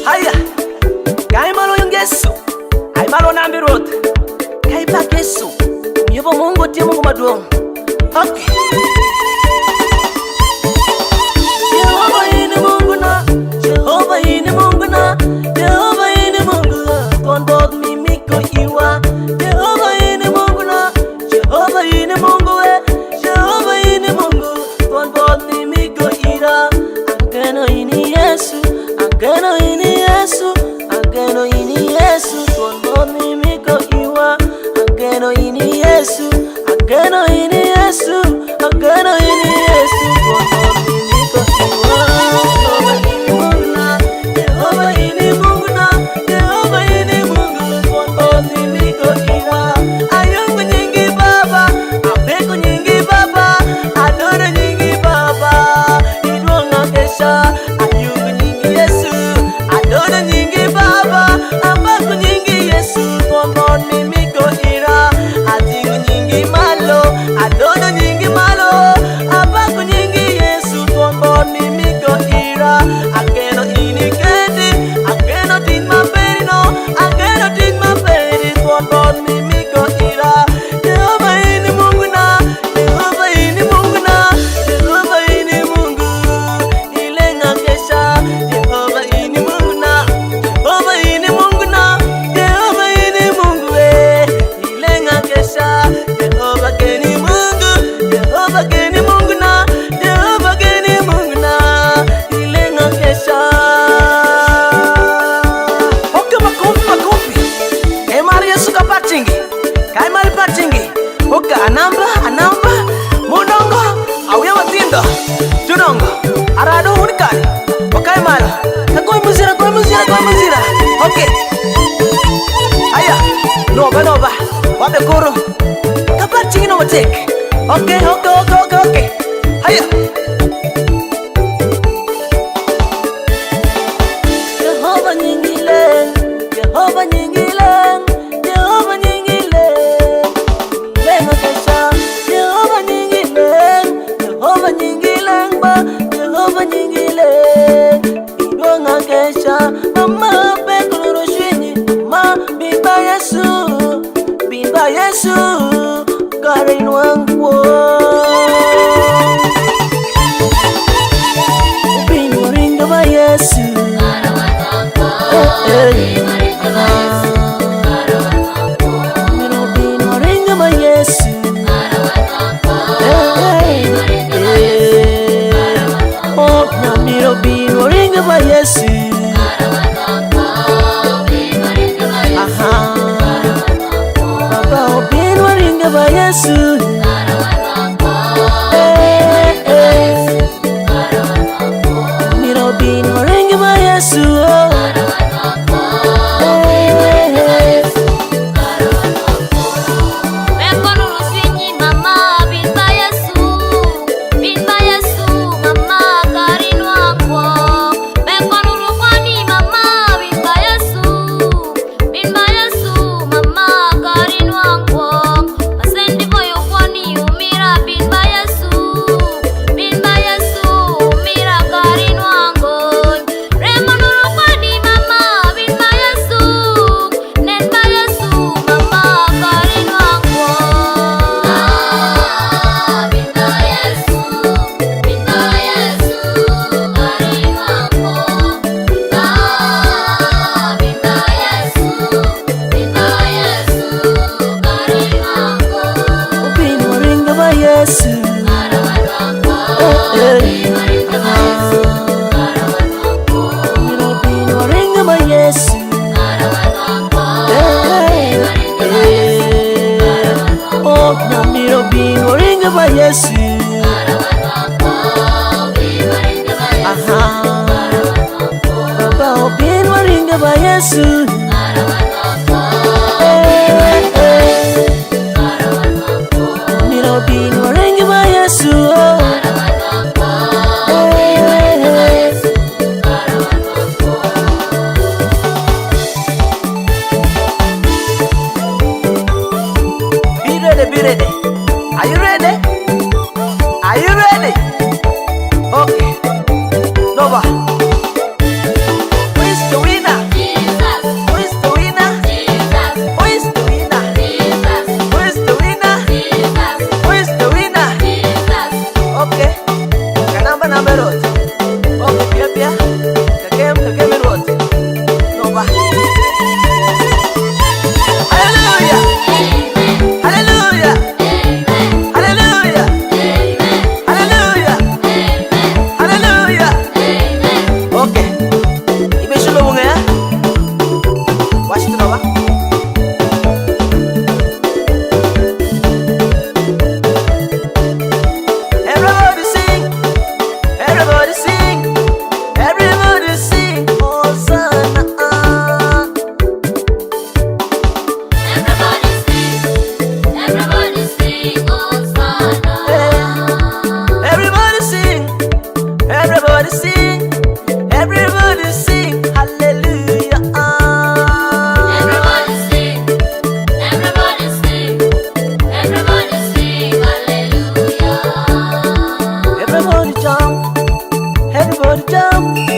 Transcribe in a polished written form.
Haya, kai malo yung Yesu, ay malo na ambirot. Kai pa Yesu, yubo Mungu tie Mungu maduong. Okay. Jehova ini Mungu na, Jehova ini Mungu na, Jehova ini Mungu. Tuan bod mimi ko iwa. Jehova ini Mungu na, Jehova ini Mungu Jehova ini Mungu. Tuan bod mimi ko ira. Agano ini Yesu, agano ini Yesu, agano ini Yesu. Tuan bod mimi ko iwa. Agano ini Yesu, agano ini Yesu, agano ini Yesu. Tuan bod mimi ko iwa. Jehova ini Mungu na, Jehova ini Mungu na, Jehova ini Mungu. Tuan bod mimi ko ira. Ayungu nyingi Baba, apeku nyingi Baba, adore nyingi Baba. Idwanga kesha, ayungu nyingi Yesu, adore nyingi Baba, apeku nyingi Yesu. Tuan bod mimi ko ira. Atingu nyingi malo, adore nyingi malo, apeku nyingi Yesu. Tuan bod mimi ko ira. Ageno ini kendi, ageno ting maperino, ageno ting maperi. Tuan bod mimi ko ira. Jehova ini Mungu na, Jehova ini Mungu na, Jehova ini Mungu. Ilenga kesha, Jehova ini Mungu na, Jehova ini Mungu na, Jehova ini Mungu Ilenga kesha, Jehova geni Mungu, Jehova geni Mungu na, Jehova geni Mungu na. Ilenga kesha. Oke makofi makofi. Emari Yesu kapachingi. Kai mali pachingi. Oka anamba munongo auya watindo tunongo arado unikani okai mala kakoi muzira okay aya noba wabe koro kapachingi no take okay aya Jehova nyingile Jehova nyingile Jehova nyingile Lenga kesha Jehova nyingile Jehova nyingile ba Jehova nyingile Idonga kesha mama pekuluru shwini ma Bimba Yesu Karin wangwo Bimba ringa ba Yesu Yesu Baba obin waringa ba Yesu Mira obin waringa ba Yesu Yesu Baba obin waringa ba Yesu Mira obin waringa ba Yesu Be ready. Are you ready? Okay. Nova. Who's the winner? namba rot. Okay, pia pia. Kakem rot. No ba. Hallelujah. Hallelujah. Hallelujah. Hallelujah. Hallelujah. Okay. Ibe shulo bunga ya. Washi tu ba. Everybody sing. Everybody sing. Everybody sing. Hosanna. Everybody sing, Hosanna. Everybody sing. Everybody sing. Everybody sing. Hallelujah. Everybody sing, hallelujah. Everybody jump. Everybody jump.